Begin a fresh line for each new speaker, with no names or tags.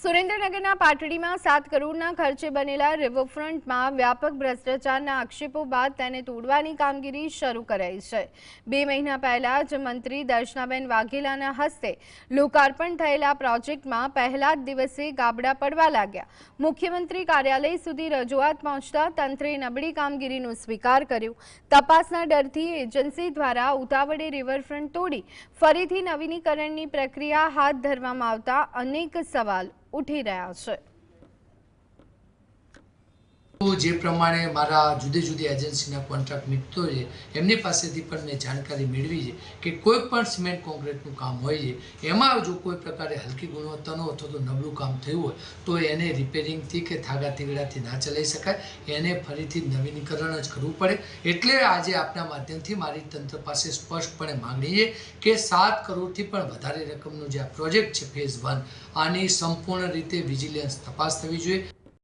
સુરેન્દ્રનગરના પાટડીમાં 7 કરોડના ખર્ચે બનેલા રિવરફ્રન્ટમાં વ્યાપક ભ્રષ્ટાચારના આક્ષેપો બાદ તેને તોડવાની કામગીરી શરૂ કરાઈ છે। 2 મહિના પહેલા જ મંત્રી દર્શનાબેન વાઘેલાના હસ્તે લોકાર્પણ થયેલા પ્રોજેક્ટમાં પહેલા જ દિવસે ગાબડા પડવા લાગ્યા। મુખ્યમંત્રી કાર્યાલય સુધી રજૂઆત પહોંચતા તંત્રે નબળી કામગીરીનો સ્વીકાર કર્યો। તપાસના ડરથી એજન્સી દ્વારા ઉતાવળે રિવરફ્રન્ટ તોડી ફરીથી નવીનીકરણની પ્રક્રિયા હાથ ધરવામાં આવતા અનેક સવાલ ઉઠી રહ્યા છે।
તો જે પ્રમાણે મારા જુદી જુદી એજન્સીના કોન્ટ્રાક્ટ મિત્રો છે એમની પાસેથી પણ મેં જાણકારી મેળવી છે કે કોઈ પણ સિમેન્ટ કોન્ક્રીટનું કામ હોય છે એમાં જો કોઈ પ્રકારે હલકી ગુણવત્તાનો અથવા તો નબળું કામ થયું હોય તો એને રિપેરિંગથી કે થાગા તીગડાથી ના ચલાવી શકાય, એને ફરીથી નવીનીકરણ જ કરવું પડે। એટલે આજે આપના માધ્યમથી મારી તંત્ર પાસે સ્પષ્ટપણે માંગણી છે કે 7 કરોડથી પણ વધારે રકમનો જે આ પ્રોજેક્ટ છે ફેઝ 1 આની સંપૂર્ણ રીતે વિજિલન્સ તપાસ થવી જોઈએ।